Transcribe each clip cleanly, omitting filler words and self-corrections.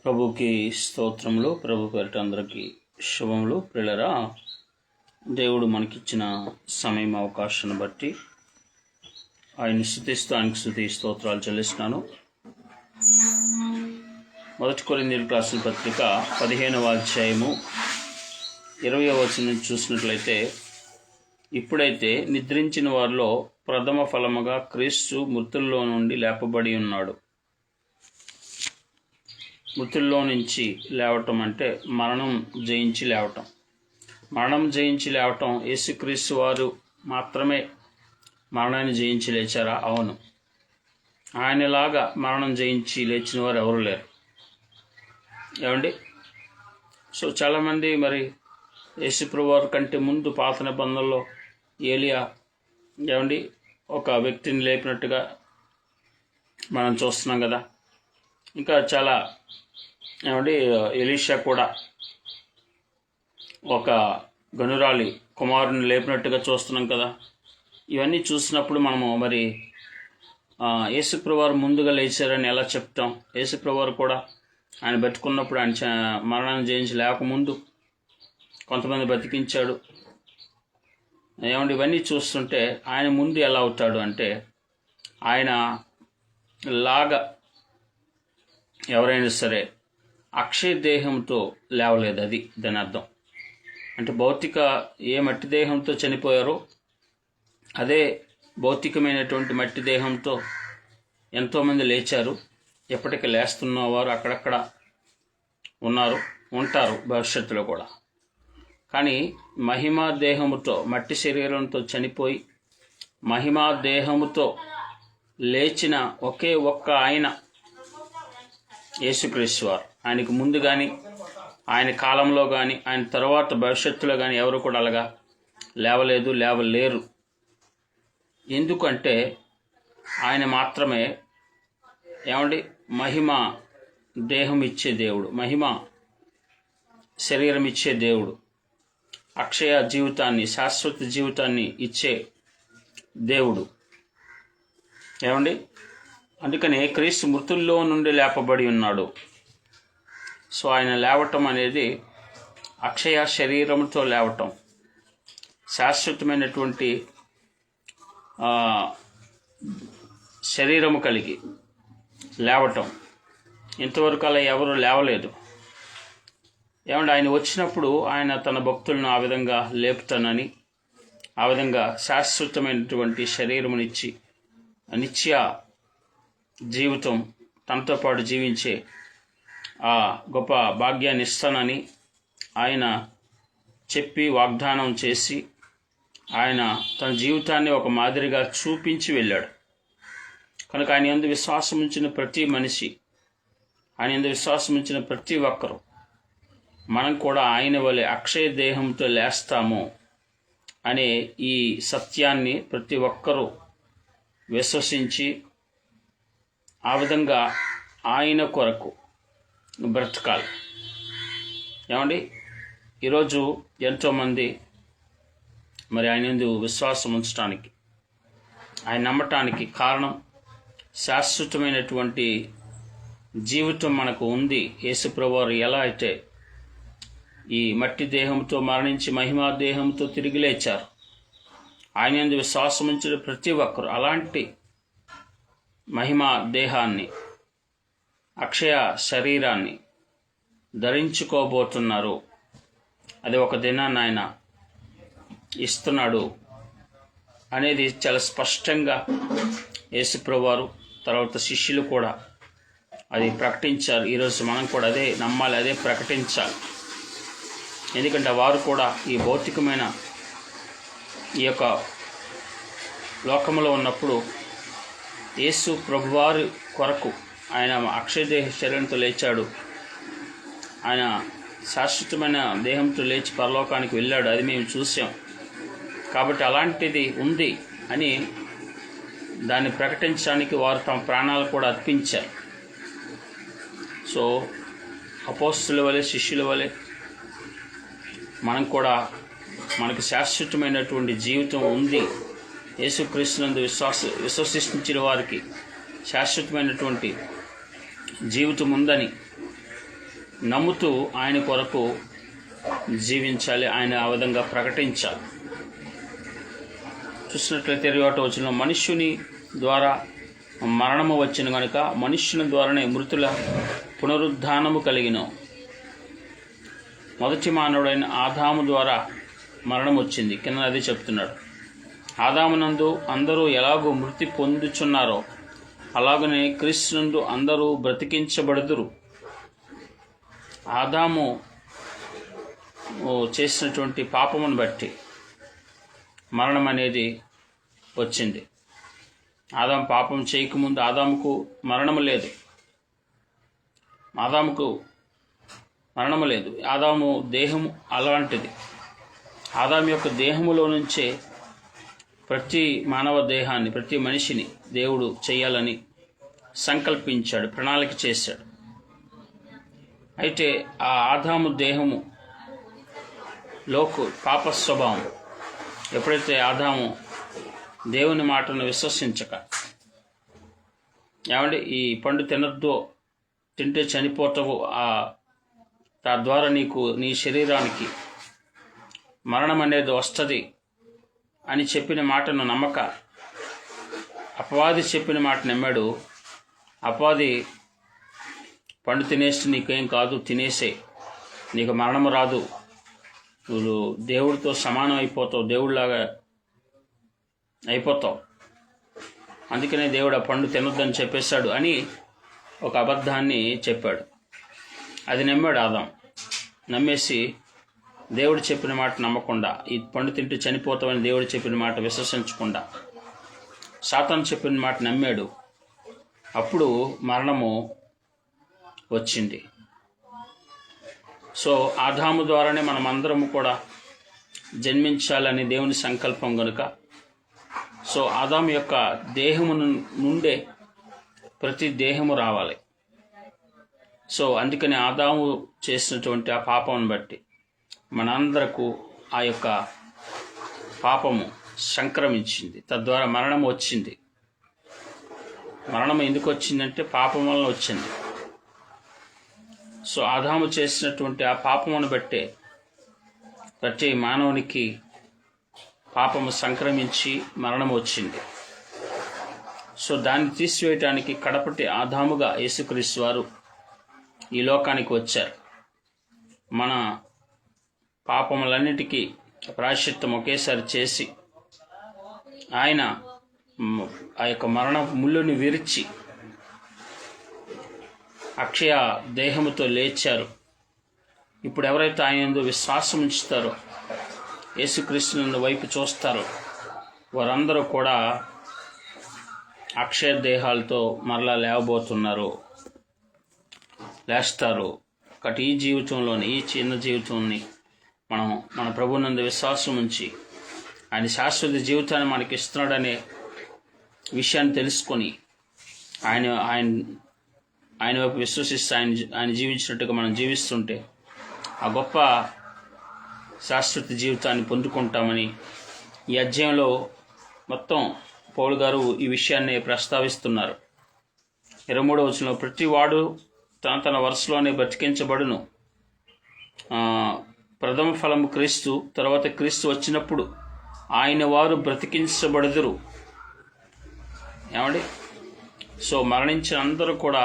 ప్రభుకి స్తోత్రములు. ప్రభు పేరిట అందరికీ శుభములు. ప్రియులారా, దేవుడు మనకిచ్చిన సమయం అవకాశాన్ని బట్టి ఆయన్ని స్తుతిస్తూ ఆయనకు స్తుతి స్తోత్రాలు చెల్లిస్తున్నాను. మొదటి కొరింథీయులకు రాసిన పత్రిక 15వ అధ్యాయము 20వ వచనం నుంచి చూసినట్లయితే, ఇప్పుడైతే నిద్రించిన వారిలో ప్రథమ ఫలముగా క్రీస్తు మృతుల్లో నుండి లేపబడి ఉన్నాడు. మృతుల్లో నుంచి లేవటం అంటే మరణం జయించి లేవటం. మరణం జయించి లేవటం యేసుక్రీస్తు వారు మాత్రమే మరణాన్ని జయించి లేచారా? అవును. ఆయనలాగా మరణం జయించి లేచిన వారు ఎవరు లేరు. ఏమండి? సో చాలామంది మరి యేసుప్రభువు వారి కంటే ముందు పాత నిబంధనలో ఏలియా ఏమండి ఒక వ్యక్తిని లేపినట్టుగా మనం చూస్తున్నాం కదా. ఇంకా చాలా ఏమండి ఎలీషా కూడా ఒక గనురాలి కుమారుని లేపినట్టుగా చూస్తున్నాం కదా. ఇవన్నీ చూసినప్పుడు మనము మరి యేసుప్రభువు వారు ముందుగా లేచారని ఎలా చెప్తాం? యేసుప్రభువు వారు కూడా ఆయన బతుకున్నప్పుడు ఆయన మరణాన్ని జయించి లేకముందు కొంతమంది బతికించాడు. ఏమంటే ఇవన్నీ చూస్తుంటే ఆయన ముందు ఎలా అవుతాడు అంటే, ఆయన లాగా ఎవరైనా సరే అక్షయ దేహంతో లేవలేదు. అది దాని అర్థం. అంటే భౌతిక ఏ మట్టి దేహంతో చనిపోయారో అదే భౌతికమైనటువంటి మట్టి దేహంతో ఎంతోమంది లేచారు. ఎప్పటికీ లేస్తున్నవారు అక్కడక్కడ ఉంటారు భవిష్యత్తులో కూడా. కానీ మహిమా దేహముతో మట్టి శరీరంతో చనిపోయి మహిమా దేహముతో లేచిన ఒకే ఒక్క ఆయన యేసుక్రీస్తు వారు. ఆయనకు ముందు కానీ ఆయన కాలంలో కానీ ఆయన తర్వాత భవిష్యత్తులో కానీ ఎవరు కూడా అలాగా లేవలేదు, లేవలేరు. ఎందుకంటే ఆయన మాత్రమే ఏమండి మహిమ దేహం ఇచ్చే దేవుడు, మహిమ శరీరం ఇచ్చే దేవుడు, అక్షయ జీవితాన్ని శాశ్వత జీవితాన్ని ఇచ్చే దేవుడు. ఏమండి? అందుకనే క్రీస్తు మృతుల్లో నుండి లేపబడి ఉన్నాడు. సో ఆయన లేవటం అనేది అక్షయ శరీరంతో లేవటం, శాశ్వతమైనటువంటి శరీరము కలిగి లేవటం. ఇంతవరకు అలా ఎవరు లేవలేదు. ఏమంటే ఆయన వచ్చినప్పుడు ఆయన తన భక్తులను ఆ విధంగా లేపుతానని, ఆ విధంగా శాశ్వతమైనటువంటి శరీరమునిచ్చి నిత్య జీవితం తనతో పాటు జీవించే ఆ గొప్ప భాగ్యాన్ని ఇస్తానని ఆయన చెప్పి వాగ్దానం చేసి ఆయన తన జీవితాన్ని ఒక మాదిరిగా చూపించి వెళ్ళాడు. కనుక ఆయన యందు విశ్వాసం ఉంచిన ప్రతి మనిషి, ఆయన యందు విశ్వాసం ఉంచిన ప్రతి ఒక్కరూ మనం కూడా ఆయన వలె అక్షయ దేహంతో లేస్తాము అనే ఈ సత్యాన్ని ప్రతి ఒక్కరూ విశ్వసించి ఆ విధంగా ఆయన కొరకు బ్రతకాలి. ఏమండి? ఈరోజు ఎంతోమంది మరి ఆయన యందు విశ్వాసం ఉంచడానికి, ఆయన నమ్మటానికి కారణం శాశ్వతమైనటువంటి జీవితం మనకు ఉంది. యేసుప్రభువు వారు ఎలా అయితే ఈ మట్టి దేహంతో మరణించి మహిమా దేహంతో తిరిగి లేచారు, ఆయన యందు విశ్వాసం ఉంచిన ప్రతి ఒక్కరు అలాంటి మహిమా దేహాన్ని, అక్షయ శరీరాన్ని ధరించుకోబోతున్నారు. అది ఒక దినాన్ని ఆయన ఇస్తున్నాడు అనేది చాలా స్పష్టంగా యేసుప్రభువు వారు తర్వాత శిష్యులు కూడా అది ప్రకటించారు. ఈరోజు మనం కూడా అదే నమ్మాలి, అదే ప్రకటించాలి. ఎందుకంటే వారు కూడా ఈ భౌతికమైన ఈ యొక్క లోకంలో ఉన్నప్పుడు యేసు ప్రభువారి కొరకు ఆయన అక్షయ శరీరంతో లేచాడు, ఆయన శాశ్వతమైన దేహంతో లేచి పరలోకానికి వెళ్ళాడు. అది మేము చూసాం. కాబట్టి అలాంటిది ఉంది అని దాన్ని ప్రకటించడానికి వారు తమ ప్రాణాలు కూడా అర్పించారు. సో అపోస్తలుల వలె శిష్యుల వలె మనం కూడా మనకు శాశ్వతమైనటువంటి జీవితం ఉంది, యేసుక్రీస్తునందు విశ్వసించిన వారికి శాశ్వతమైనటువంటి జీవితం ఉందని నమ్ముతూ ఆయన కొరకు జీవించాలి, ఆయన ఆ విధంగా ప్రకటించాలి. చూసినట్లయితే 21వ వచనంలో మనుష్యుని ద్వారా మరణము వచ్చిన కనుక మనుష్యుని ద్వారానే మృతుల పునరుద్ధానము కలిగిన. మొదటి మానవుడైన ఆదాము ద్వారా మరణం వచ్చింది. కింద అదే చెప్తున్నాడు. ఆదామునందు అందరూ ఎలాగో మృతి పొందుచున్నారో అలాగనే క్రీస్తునందు అందరూ బ్రతికించబడుదురు. ఆదాము చేసినటువంటి పాపమును బట్టి మరణం అనేది వచ్చింది. ఆదాము పాపం చేయకముందు ఆదాముకు మరణము లేదు. ఆదాము దేహము అలాంటిది. ఆదాము యొక్క దేహములో నుంచే ప్రతి మానవ దేహాన్ని, ప్రతి మనిషిని దేవుడు చేయాలని సంకల్పించాడు, ప్రణాళిక చేశాడు. అయితే ఆ ఆదాము దేహము లోకు పాప స్వభావం ఎప్పుడైతే ఆదాము దేవుని మాటను విశ్వసించక ఈ పండు తినద్దు, తింటే చనిపోతావు, తద్వారా నీ శరీరానికి మరణం అనేది వస్తుంది అని చెప్పిన మాటను నమ్మక అపవాది చెప్పిన మాట నమ్మాడు. అపవాది పండు తినేస్తే నీకేం కాదు, తినేసే, నీకు మరణము రాదు, నువ్వు దేవుడితో సమానం అయిపోతావు, దేవుడిలాగా అయిపోతావు, అందుకనే దేవుడు ఆ పండు తినొద్దని చెప్పేశాడు అని ఒక అబద్ధాన్ని చెప్పాడు. అది నమ్మాడు ఆదాం. నమ్మేసి దేవుడు చెప్పిన మాట నమ్మకుండా, ఈ పండు తింటూ చనిపోతామని దేవుడు చెప్పిన మాట విశ్వసించకుండా సాతాను చెప్పిన మాట నమ్మాడు. అప్పుడు మరణము వచ్చింది. సో ఆదాము ద్వారానే మనమందరము కూడా జన్మించాలని దేవుని సంకల్పం కనుక, సో ఆదాము యొక్క దేహము నుండే ప్రతి దేహము రావాలి. సో అందుకని ఆదాము చేసినటువంటి ఆ పాపమును బట్టి మనందరకు ఆ యొక్క పాపము సంక్రమించింది, తద్వారా మరణం వచ్చింది. మరణం ఎందుకు వచ్చిందంటే పాపం వలన వచ్చింది. సో ఆదాము చేసినటువంటి ఆ పాపమును బట్టే ప్రతి మానవునికి పాపము సంక్రమించి మరణం వచ్చింది. సో దాన్ని తీసివేయటానికి కడపటి ఆదాముగా యేసుక్రీస్తు వారు ఈ లోకానికి వచ్చారు. మన పాపములన్నిటికీ ప్రాయశ్చిత్తం ఒకేసారి చేసి ఆయన ఆ యొక్క మరణ ముళ్ళుని విరిచి అక్షయ దేహముతో లేచారు. ఇప్పుడు ఎవరైతే ఆయన యందు విశ్వాసం ఉంచుతారో, యేసుక్రీస్తు వైపు చూస్తారో, వారందరూ కూడా అక్షయ దేహాలతో మరలా లేస్తారు. ఒకటి ఈ జీవితంలోని, ఈ చిన్న జీవితాన్ని మనం మన ప్రభువునందు విశ్వాసం ఉంచి ఆయన శాశ్వత జీవితాన్ని మనకి ఇస్తున్నాడనే విషయాన్ని తెలుసుకొని ఆయన వైపు విశ్వసిస్తే ఆయన జీవించినట్టుగా మనం జీవిస్తుంటే ఆ గొప్ప శాశ్వత జీవితాన్ని పొందుకుంటామని ఈ అధ్యాయంలో మొత్తం పౌలు గారు ఈ విషయాన్ని ప్రస్తావిస్తున్నారు. 23వ వచనంలో ప్రతి వాడు తన వరుసలోనే బ్రతికించబడును. ప్రథమ ఫలము క్రీస్తు, తర్వాత క్రీస్తు వచ్చినప్పుడు ఆయన వారు బ్రతికించబడుదురు. సో మరణించిన అందరూ కూడా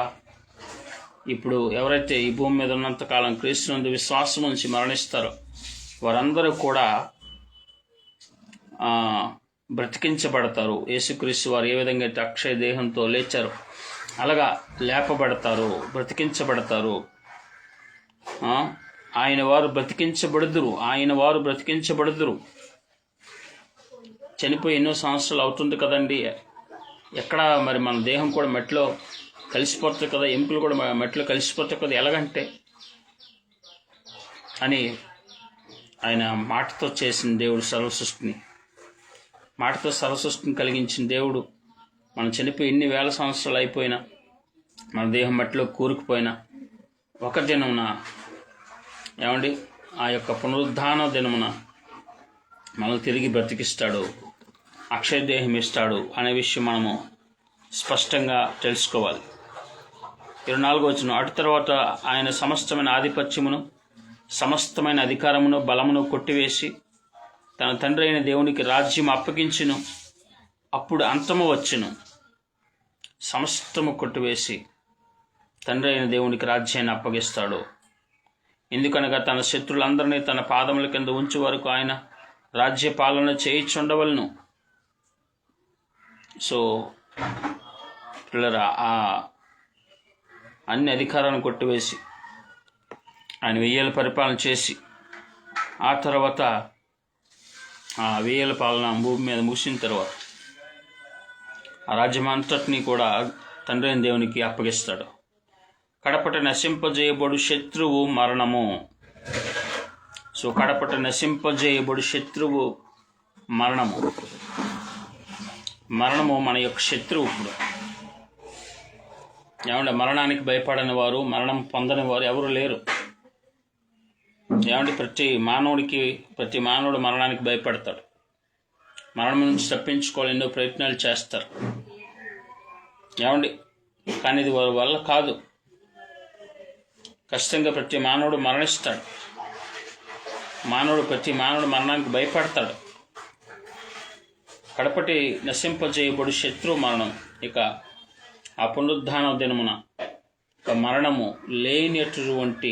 ఇప్పుడు ఎవరైతే ఈ భూమి మీద ఉన్నంతకాలం క్రీస్తునందు విశ్వాసం ఉంచి మరణిస్తారో వారందరూ కూడా బ్రతికించబడతారు. యేసుక్రీస్తు వారు ఏ విధంగా అయితే అక్షయ దేహంతో లేచారో అలాగా లేపబడతారు, బ్రతికించబడతారు. ఆయన వారు బ్రతికించబడుదురు. చనిపోయి ఎన్నో సంవత్సరాలు అవుతుంది కదండి, ఎక్కడ మరి మన దేహం కూడా మట్టిలో కలిసిపోతుంది కదా, ఎముకలు కూడా మట్టిలో కలిసిపోతాయి కదా, ఎలాగంటే అని ఆయన మాటతో చేసిన దేవుడు మాటతో సర్వసృష్టిని కలిగించిన దేవుడు మనం చనిపోయి ఎన్ని వేల సంవత్సరాలు అయిపోయినా, మన దేహం మట్టిలో కూరుకుపోయినా ఒక దినమున ఆ యొక్క పునరుద్ధాన దినమున మనల్ని తిరిగి బ్రతికిస్తాడు, అక్షయ దేహం ఇస్తాడు అనే విషయం మనము స్పష్టంగా తెలుసుకోవాలి. 24వ వచనం, అటు తర్వాత ఆయన సమస్తమైన ఆధిపత్యమును సమస్తమైన అధికారమును బలమును కొట్టివేసి తన తండ్రి అయిన దేవునికి రాజ్యం అప్పగించును. అప్పుడు అంతము వచ్చును. సమస్తము కొట్టివేసి తండ్రి అయిన దేవునికి రాజ్యాన్ని అప్పగిస్తాడు. ఎందుకనగా తన శత్రులందరినీ తన పాదముల కింద ఉంచే వరకు ఆయన రాజ్య పాలన చేయించుండవలను. సో పిల్లరా, ఆ అన్ని అధికారాలను కొట్టివేసి ఆయన 1000 ఏళ్ళ పరిపాలన చేసి ఆ తర్వాత ఆ 1000 ఏళ్ళ పాలన భూమి మీద ముగిసిన తర్వాత ఆ రాజ్యమంతటినీ కూడా తండ్రి అయిన దేవునికి అప్పగిస్తాడు. కడపట నశింపజేయబడు శత్రువు మరణము. సో కడపట నశింపజేయబడు శత్రువు మరణము. మరణము మన యొక్క శత్రువు. ఇప్పుడు ఏమంటే మరణానికి భయపడని వారు, మరణం పొందని వారు ఎవరు లేరు. ఏమంటే ప్రతి మానవుడు మరణానికి భయపడతాడు. మరణం నుంచి తప్పించుకోవాలి ఎన్నో ప్రయత్నాలు చేస్తారు. ఏమండి, కానీ ఇది వారి వల్ల కాదు. ఖచ్చితంగా ప్రతి మానవుడు మరణిస్తాడు. ప్రతి మానవుడు మరణానికి భయపడతాడు. కడపటి నశింపజేయబడు శత్రు మరణం. ఇక ఆ పునరుద్ధాన దినమున ఇక మరణము లేనటువంటి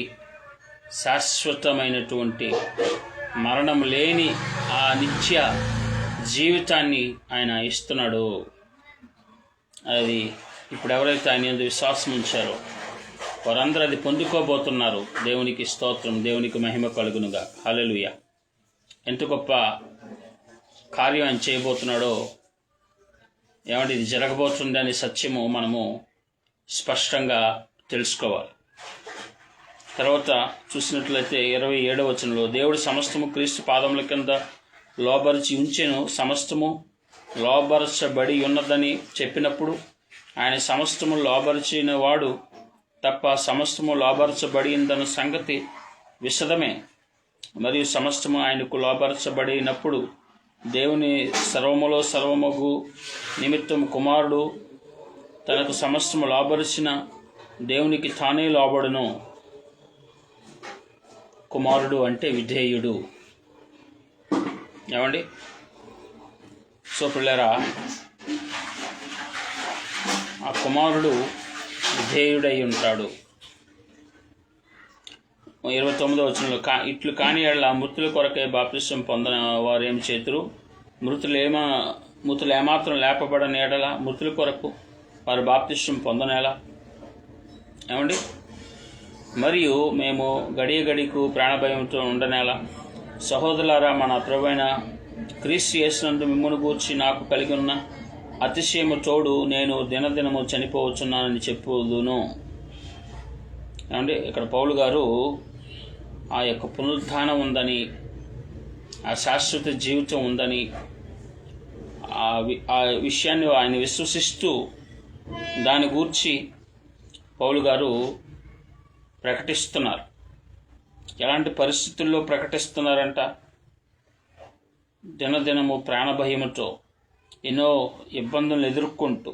శాశ్వతమైనటువంటి మరణం లేని ఆ నిత్య జీవితాన్ని ఆయన ఇస్తున్నాడు. అది ఇప్పుడు ఎవరైతే ఆయన యందు విశ్వాసం ఉంచారో వారందరూ అది పొందుకోబోతున్నారు. దేవునికి స్తోత్రం, దేవునికి మహిమ కలుగునుగా. హల్లెలూయా. ఎంత గొప్ప కార్యం ఆయన చేయబోతున్నాడో, ఏమంటే ఇది జరగబోతుంది అనే సత్యము మనము స్పష్టంగా తెలుసుకోవాలి. తర్వాత చూసినట్లయితే 27వ వచనంలో, దేవుడు సమస్తము క్రీస్తు పాదముల కింద లోబరిచి ఉంచెను. సమస్తము లోబరచబడి ఉన్నదని చెప్పినప్పుడు ఆయన సమస్తము లోబరిచిన వాడు తప్ప సమస్తము లోబరచబడిందన్న సంగతి విశదమే. మరియు సమస్తము ఆయనకు లోబరచబడినప్పుడు దేవుని సర్వములో సర్వమగు నిమిత్తం కుమారుడు తనకు సమస్తము లోబరిచిన దేవునికి తానే లోబడును. కుమారుడు అంటే విధేయుడు. ఏమండి, సో పిల్లరా, ఆ కుమారుడు విధేయుడై ఉంటాడు. 29వ వచనంలో, ఇట్లు కాని ఎడల మృతుల కొరకై బాప్తిసం పొందిన వారు ఏమి చేతురు? మృతులు ఏమాత్రం లేపబడని ఎడల మృతుల కొరకు వారు బాప్తిసం పొందనేలా? ఏమండి, మరియు మేము గడియకు ప్రాణభయంతో ఉండనేలా? సహోదరులారా, మన ప్రభువైన క్రీస్తు యేసునందు మిమ్మును గూర్చి నాకు కలిగి ఉన్న అతిశయము తోడు నేను దినదినము చనిపోవచ్చున్నానని చెప్పుదును. ఏమండి, ఇక్కడ పౌలు గారు ఆ యొక్క పునరుద్ధానం ఉందని, ఆ శాశ్వత జీవితం ఉందని, ఆ విషయాన్ని ఆయన విశ్వసిస్తూ దాని గూర్చి పౌలు గారు ప్రకటిస్తున్నారు. ఎలాంటి పరిస్థితుల్లో ప్రకటిస్తున్నారంట? దినదినము ప్రాణభయముతో ఎన్నో ఇబ్బందులు ఎదుర్కొంటూ.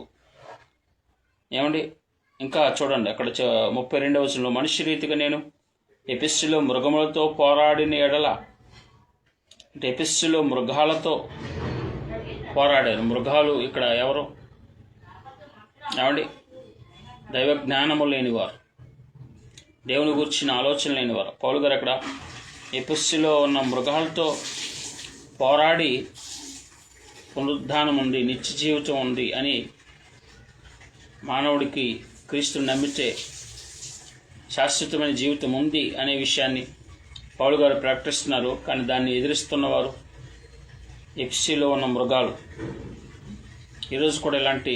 ఏమండి, ఇంకా చూడండి అక్కడ 32వ వచనంలో, మనిషి రీతిగా నేను ఎపిస్సులో మృగములతో పోరాడిన ఎడల, అంటే ఎపిస్సులో మృగాలతో పోరాడారు. మృగాలు ఇక్కడ ఎవరు? ఏమండి, దైవ జ్ఞానము లేనివారు, దేవుని గురించిన ఆలోచన లేనివారు. పౌలు గారు అక్కడ ఎపిస్సులో ఉన్న మృగాలతో పోరాడి పునరుద్ధానం ఉంది, నిత్య జీవితం ఉంది అని మానవుడికి క్రీస్తుని నమ్మితే శాశ్వతమైన జీవితం ఉంది అనే విషయాన్ని పౌలు గారు ప్రకటిస్తున్నారు. కానీ దాన్ని ఎదిరిస్తున్నవారు ఎఫ్సీలో ఉన్న మృగాలు. ఈరోజు కూడా ఇలాంటి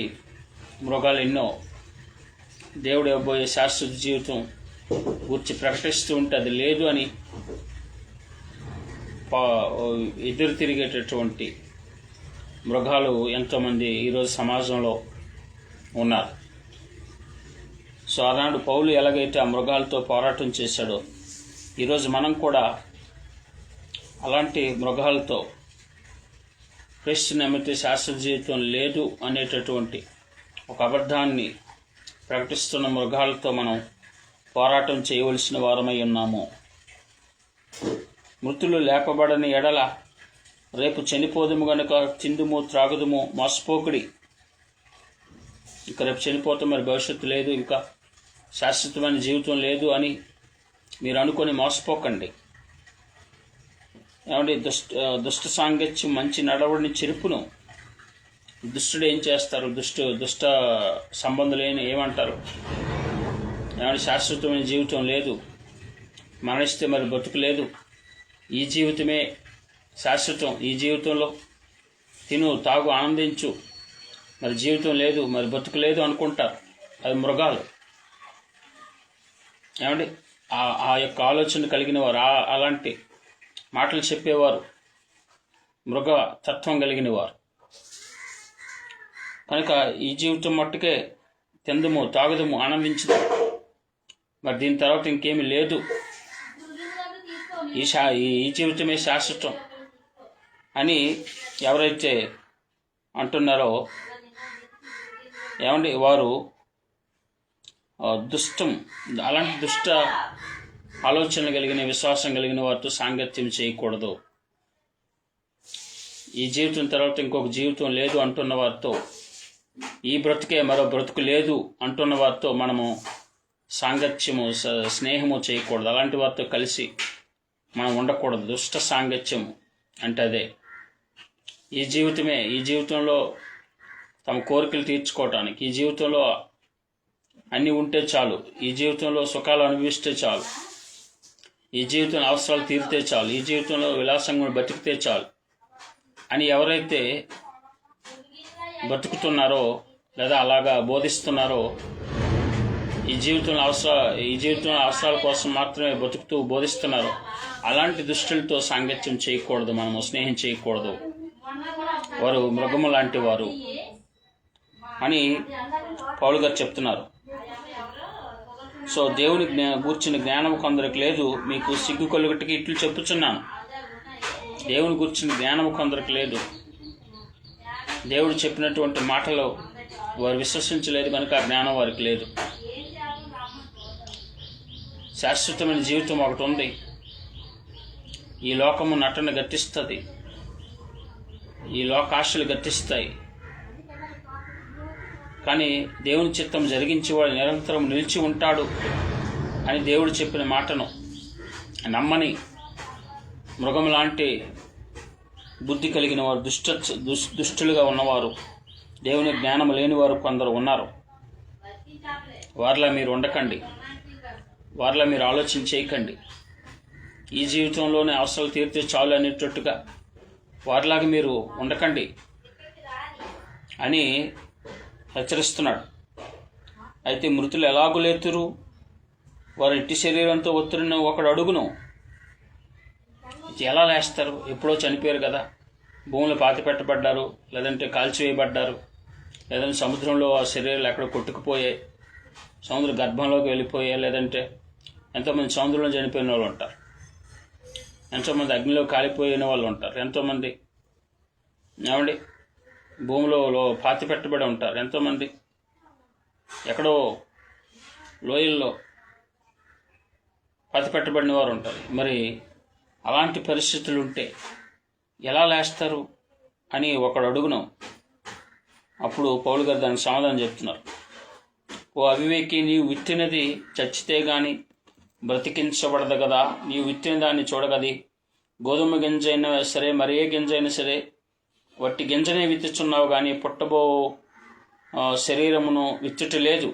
మృగాలు ఎన్నో దేవుడు ఇవ్వబోయే శాశ్వత జీవితం గురించి ప్రకటిస్తూ ఉంటే అది లేదు అని ఎదురు తిరిగేటటువంటి మృగాలు ఎంతోమంది ఈరోజు సమాజంలో ఉన్నారు. సో ఆనాడు పౌలు ఎలాగైతే ఆ మృగాలతో పోరాటం చేశాడో, ఈరోజు మనం కూడా అలాంటి మృగాలతో క్రీస్తు నమ్మితే శాశ్వత జీవితం లేదు అనేటటువంటి ఒక అబద్ధాన్ని ప్రకటిస్తున్న మృగాలతో మనం పోరాటం చేయవలసిన వారమై ఉన్నాము. మృతులు లేపబడని ఎడల రేపు చనిపోదుము గనుక తిందుము త్రాగుదుము మోసపోకుడి. ఇక రేపు చనిపోతే మరి భవిష్యత్తు లేదు, ఇంకా శాశ్వతమైన జీవితం లేదు అని మీరు అనుకొని మోసపోకండి. ఏమంటే దుష్ట సాంగత్యం మంచి నడవడిని చెరుపును. దుష్టుడు ఏం చేస్తారు? దుష్ట సంబంధులు ఏమంటారు? ఏమంటే శాశ్వతమైన జీవితం లేదు, మరణిస్తే మరి బతుకు లేదు, ఈ జీవితమే శాశ్వతం, ఈ జీవితంలో తిను తాగు ఆనందించు, మరి జీవితం లేదు, మరి బతుకు లేదు అనుకుంటారు. అది మృగాలు. ఏమండి ఆ యొక్క ఆలోచన కలిగిన వారు, అలాంటి మాటలు చెప్పేవారు మృగ తత్వం కలిగిన వారు. కనుక ఈ జీవితం మట్టుకే తిందుము తాగుదము ఆనందించుదాం, మరి దీని తర్వాత ఇంకేమీ లేదు, ఈ జీవితమే శాశ్వతం అని ఎవరైతే అంటున్నారో ఏమండి వారు అలాంటి దుష్ట ఆలోచనలు కలిగిన విశ్వాసం కలిగిన వారితో సాంగత్యం చేయకూడదు. ఈ జీవితం తర్వాత ఇంకొక జీవితం లేదు అంటున్న వారితో, ఈ బ్రతుకే మరో బ్రతుకు లేదు అంటున్న వారితో మనము సాంగత్యము స్నేహము చేయకూడదు. అలాంటి వారితో కలిసి మనం ఉండకూడదు. దుష్ట సాంగత్యము అంటే అదే. ఈ జీవితంలో తమ కోరికలు తీర్చుకోవటానికి, ఈ జీవితంలో అన్నీ ఉంటే చాలు, ఈ జీవితంలో సుఖాలు అనుభవిస్తే చాలు, ఈ జీవితంలో అవసరాలు తీరితే చాలు, ఈ జీవితంలో విలాసంగా బతికితే చాలు అని ఎవరైతే బతుకుతున్నారో లేదా అలాగా బోధిస్తున్నారో, ఈ జీవితంలో అవసరాల కోసం మాత్రమే బతుకుతూ బోధిస్తున్నారు, అలాంటి దుష్టులతో సాంగత్యం చేయకూడదు, మనము స్నేహం చేయకూడదు. వారు మృగము లాంటి వారు అని పౌలు గారు చెప్తున్నారు. సో దేవుని గూర్చిన జ్ఞానం కొందరికి లేదు, మీకు సిగ్గు కలుగుటకి ఇట్లు చెప్పుచున్నాను. దేవుని గూర్చిన జ్ఞానం కొందరికి లేదు. దేవుడు చెప్పినటువంటి మాటలు వారు విశ్వసించలేదు కనుక ఆ జ్ఞానం వారికి లేదు. శాశ్వతమైన జీవితం ఒకటి ఉంది. ఈ లోకము నటన గతిస్తుంది, ఈ లోకాశలు గతిస్తాయి, కానీ దేవుని చిత్తం జరిగించేవాడు నిరంతరం నిలిచి ఉంటాడు అని దేవుడు చెప్పిన మాటను నమ్మని మృగం లాంటి బుద్ధి కలిగిన వారు, దుష్టులుగా ఉన్నవారు, దేవుని జ్ఞానం లేనివారు కొందరు ఉన్నారు. వారిలా మీరు ఉండకండి, వారిలా మీరు ఆలోచన చేయకండి. ఈ జీవితంలోనే అవసరాలు తీరితే చాలు అనేటట్టుగా వారిలాగా మీరు ఉండకండి అని హెచ్చరిస్తున్నాడు. అయితే మృతులు ఎలాగూ లేతురు, వారు ఇట్టి శరీరంతో ఒత్తిడిని ఒకడు అడుగును. ఎలా లేస్తారు? ఎప్పుడో చనిపోయారు కదా, భూమిలో పాతి పెట్టబడ్డారు, లేదంటే కాల్చివేయబడ్డారు, లేదంటే సముద్రంలో ఆ శరీరాలు ఎక్కడ కొట్టుకుపోయాయి, సముద్ర గర్భంలోకి వెళ్ళిపోయాయి, లేదంటే ఎంతోమంది సముద్రంలో చనిపోయిన వాళ్ళు ఉంటారు, ఎంతోమంది అగ్నిలో కాలిపోయిన వాళ్ళు ఉంటారు, ఎంతోమంది ఏమండి భూమిలో పాతి పెట్టబడి ఉంటారు, ఎంతోమంది ఎక్కడో లోయల్లో పాతి పెట్టబడిన వారు ఉంటారు. మరి అలాంటి పరిస్థితులు ఉంటే ఎలా లేస్తారు అని ఒకడు అడుగును. అప్పుడు పౌలు గారు దానికి సమాధానం చెప్తున్నారు. ఓ అవివేకి, నీవు విత్తినది చచ్చితే గాని బ్రతికించబడదు కదా, నీవు విత్తిన దాన్ని చూడగది. గోధుమ గింజ అయినా సరే, మరి ఏ గింజ అయినా సరే, వట్టి గింజనే విత్తుచున్నావు కానీ పుట్టబో శరీరమును విత్తుట లేదు.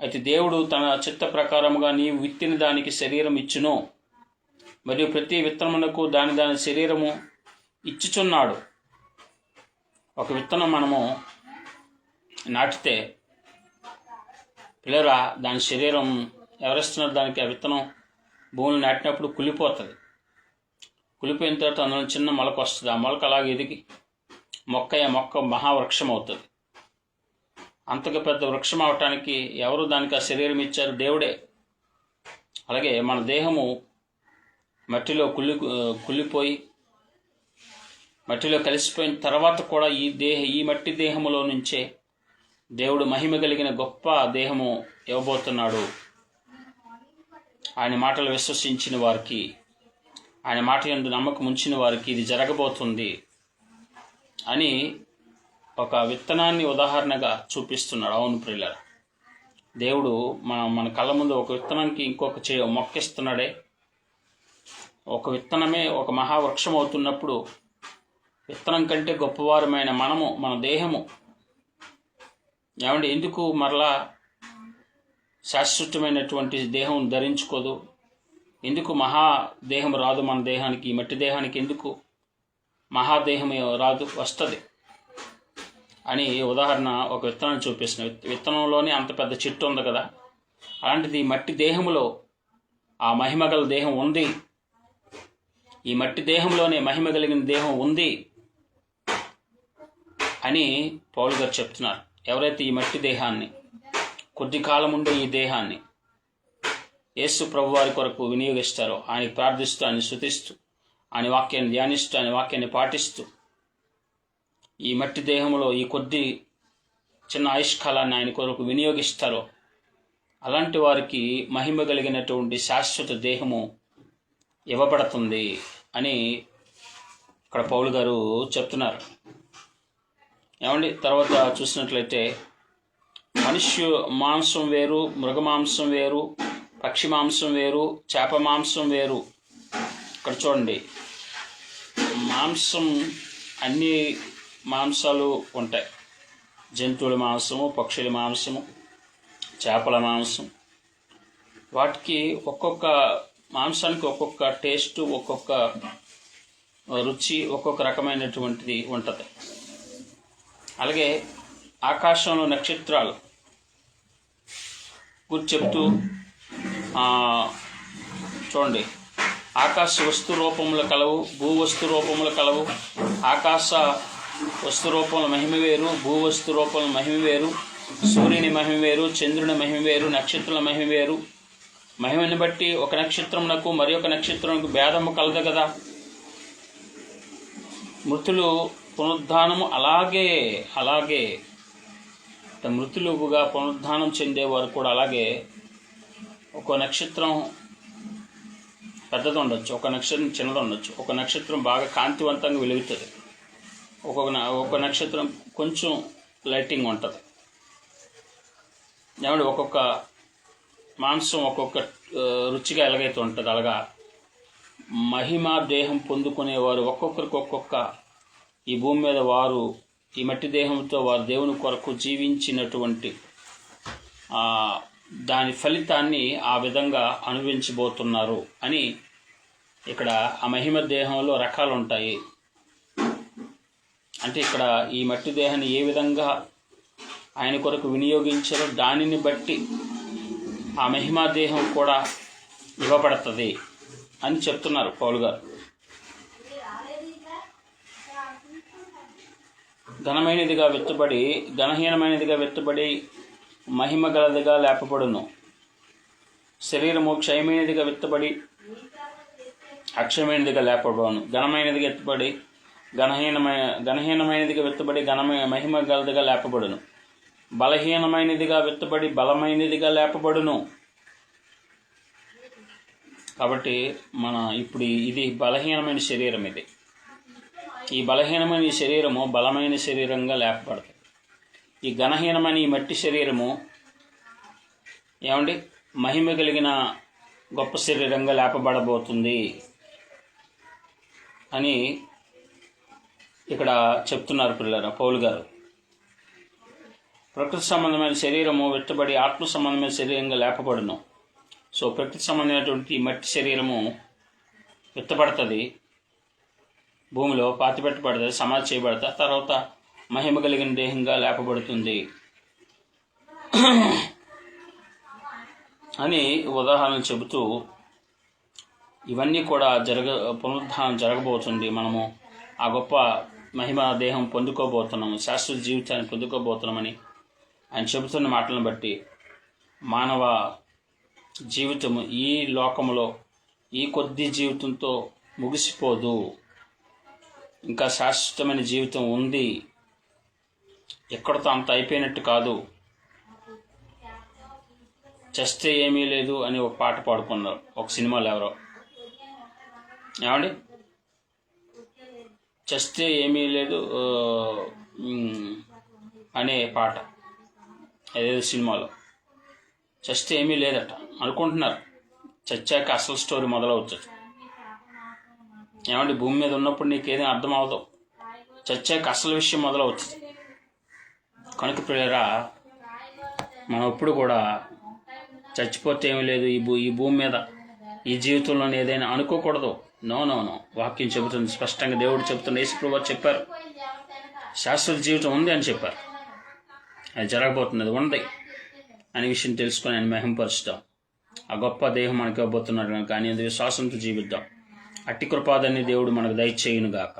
అయితే దేవుడు తన చిత్త ప్రకారముగా నీవు విత్తిన దానికి శరీరం ఇచ్చును, మరియు ప్రతి విత్తనమునకు దాని శరీరము ఇచ్చుచున్నాడు. ఒక విత్తనం మనము నాటితే పిల్లరా దాని శరీరం ఎవరిస్తున్నారు? దానికి ఆ విత్తనం భూమిని నాటినప్పుడు కులిపోతుంది. కులిపోయిన తర్వాత అందులో చిన్న మొలక వస్తుంది. ఆ మొలక అలాగే ఎదిగి మొక్క మహావృక్షం అవుతుంది. అంతగా పెద్ద వృక్షం అవటానికి ఎవరు దానికి ఆ శరీరం ఇచ్చారు? దేవుడే. అలాగే మన దేహము మట్టిలో కుళ్ళిపోయి మట్టిలో కలిసిపోయిన తర్వాత కూడా ఈ మట్టి దేహములో నుంచే దేవుడు మహిమ కలిగిన గొప్ప దేహము ఇవ్వబోతున్నాడు. ఆయన మాటలు విశ్వసించిన వారికి, ఆయన మాట యందు నమ్మకం ఉంచిన వారికి ఇది జరగబోతుంది అని ఒక విత్తనాన్ని ఉదాహరణగా చూపిస్తున్నాడు. అవును ప్రియులారా, దేవుడు మన కళ్ళ ముందు ఒక విత్తనానికి ఇంకొక మొక్కిస్తున్నాడే. ఒక విత్తనమే ఒక మహావృక్షం అవుతున్నప్పుడు విత్తనం కంటే గొప్పవారమైన మనము, మన దేహము ఏమంటే ఎందుకు మరలా శాశ్వతమైనటువంటి దేహం ధరించుకోదు? ఎందుకు మహాదేహం రాదు మన దేహానికి? ఈ మట్టి దేహానికి ఎందుకు మహాదేహం రాదు? వస్తుంది అని ఉదాహరణ ఒక విత్తనాన్ని చూపిస్తున్న. విత్తనంలోనే అంత పెద్ద చెట్టు ఉంది కదా, అలాంటిది ఈ మట్టి దేహంలో ఆ మహిమ గల దేహం ఉంది. ఈ మట్టి దేహంలోనే మహిమ కలిగిన దేహం ఉంది అని పౌలు గారు చెప్తున్నారు. ఎవరైతే ఈ మట్టి దేహాన్ని, కొద్ది కాలం ఉండే ఈ దేహాన్ని యేసు ప్రభు వారి కొరకు వినియోగిస్తారో, ఆయనకి ప్రార్థిస్తూ, ఆయన స్తుతిస్తూ, ఆయన వాక్యాన్ని ధ్యానిస్తూ, ఆయన వాక్యాన్ని పాటిస్తూ ఈ మట్టి దేహంలో ఈ కొద్ది చిన్న ఆయుష్కాలాన్ని ఆయన కొరకు వినియోగిస్తారో అలాంటి వారికి మహిమ కలిగినటువంటి శాశ్వత దేహము ఇవ్వబడుతుంది అని ఇక్కడ పౌలు గారు చెప్తున్నారు. ఏమండి, తర్వాత చూసినట్లయితే మనుష్య మాంసం వేరు, మృగ మాంసం వేరు, పక్షి మాంసం వేరు, చేప మాంసం వేరు. ఇక్కడ చూడండి, మాంసం అన్ని మాంసాలు ఉంటాయి. జంతువుల మాంసము, పక్షుల మాంసము, చేపల మాంసం. వాటికి ఒక్కొక్క మాంసానికి ఒక్కొక్క టేస్టు, ఒక్కొక్క రుచి, ఒక్కొక్క రకమైనటువంటిది ఉంటుంది. అలాగే ఆకాశంలో నక్షత్రాలు గురించి చెప్తూ చూడండి, ఆకాశ వస్తు రూపములు కలవు, భూ వస్తు రూపములు కలవు. ఆకాశ వస్తు రూపంలో మహిమ వేరు, భూ వస్తు రూపంలో మహిమ వేరు. సూర్యుని మహిమ వేరు, చంద్రుని మహిమ వేరు, నక్షత్రాల మహిమ వేరు. మహిమని బట్టి ఒక నక్షత్రమునకు మరి ఒక నక్షత్రమునకు భేదము కలదు కదా. మృతులు పునరుద్ధానము అలాగే మృతులుగా పునరుద్ధానం చెందేవారు కూడా అలాగే. ఒక నక్షత్రం పెద్దది ఉండొచ్చు, ఒక నక్షత్రం చిన్నది ఉండొచ్చు. ఒక నక్షత్రం బాగా కాంతివంతంగా వెలుగుతుంది, ఒక నక్షత్రం కొంచెం లైటింగ్ ఉంటుంది. ఏమంటే ఒక్కొక్క మాంసం ఒక్కొక్క రుచిగా ఎలాగైతే ఉంటుంది, అలాగా మహిమ దేహం పొందుకునేవారు ఒక్కొక్కరికి ఒక్కొక్క ఈ భూమి మీద వారు ఈ మట్టి దేహంతో వారు దేవుని కొరకు జీవించినటువంటి దాని ఫలితాన్ని ఆ విధంగా అనుభవించబోతున్నారు అని ఇక్కడ ఆ మహిమ దేహంలో రకాలు ఉంటాయి. అంటే ఇక్కడ ఈ మట్టి దేహాన్ని ఏ విధంగా ఆయన కొరకు వినియోగించారో దానిని బట్టి ఆ మహిమా దేహం కూడా ఇవ్వబడుతుంది అని చెప్తున్నారు పౌలు గారు. ఘనమైనదిగా విత్తబడి ఘనహీనమైనదిగా విత్తబడి మహిమ గలదిగా లేపబడును. శరీరము క్షయమైనదిగా విత్తబడి అక్షయమైనదిగా లేపబడును. ఘనమైనదిగా ఎత్తబడి ఘనహీనమైనదిగా విత్తబడి మహిమ గలదిగా లేపబడును. బలహీనమైనదిగా విత్తబడి బలమైనదిగా లేపబడును. కాబట్టి ఇప్పుడు ఇది బలహీనమైన శరీరం. ఈ బలహీనమైన శరీరము బలమైన శరీరంగా లేపబడుతుంది. ఈ ఘనహీనమైన ఈ మట్టి శరీరము మహిమ కలిగిన గొప్ప శరీరంగా లేపబడబోతుంది అని ఇక్కడ చెప్తున్నారు పిల్లల పౌలు గారు. ప్రకృతి సంబంధమైన శరీరము విత్తబడి ఆత్మ సంబంధమైన శరీరంగా లేపబడును. సో ప్రకృతి సంబంధమైనటువంటి మట్టి శరీరము విత్తబడుతుంది, భూమిలో పాతిపెట్టబడుతుంది, సమాధి చేయబడతా, తర్వాత మహిమ కలిగిన దేహంగా లేపబడుతుంది అని ఉదాహరణ చెబుతూ ఇవన్నీ కూడా పునరుద్ధానం జరగబోతుంది. మనము ఆ గొప్ప మహిమ దేహం పొందుకోబోతున్నాము, శాశ్వత జీవితాన్ని పొందుకోబోతున్నామని ఆయన చెబుతున్న మాటలను బట్టి మానవ జీవితము ఈ లోకములో ఈ కొద్ది జీవితంతో ముగిసిపోదు, ఇంకా శాశ్వతమైన జీవితం ఉంది ఎక్కడితో అంత అయిపోయినట్టు కాదు. చస్తే ఏమీ లేదు అని ఒక పాట పాడుకున్నారు ఒక సినిమాలో ఎవరో. ఏమండి, చస్తే ఏమీ లేదు అనే పాట అదేదో సినిమాలో. చస్తే ఏమీ లేదట అనుకుంటున్నారు, చచ్చాక అసలు స్టోరీ మొదలవుతుంది. ఏమండి, భూమి మీద ఉన్నప్పుడు నీకేదేం అర్థం అవ్వదు, చచ్చాక అసలు విషయం మొదలవుతుంది. కనుక ప్రియులారా, మనం ఎప్పుడు కూడా చచ్చిపోతే ఏమీ లేదు ఈ భూమి మీద, ఈ జీవితంలో ఏదైనా అనుకోకూడదు. నో నో నో వాక్యం చెబుతుంది స్పష్టంగా, దేవుడు చెబుతున్న యేసుప్రభువు చెప్పారు శాశ్వత జీవితం ఉంది అని చెప్పారు. అది జరగబోతుంది, అది ఉంది అనే విషయం తెలుసుకొని ఆయన మహింపరుస్తాం. ఆ గొప్ప దేహం మనకి ఇవ్వబోతున్నాడు కనుక ఆయన విశ్వాసంతో జీవిద్దాం. అట్టి కృపాదాన్ని దేవుడు మనకు దయచేయునుగాక.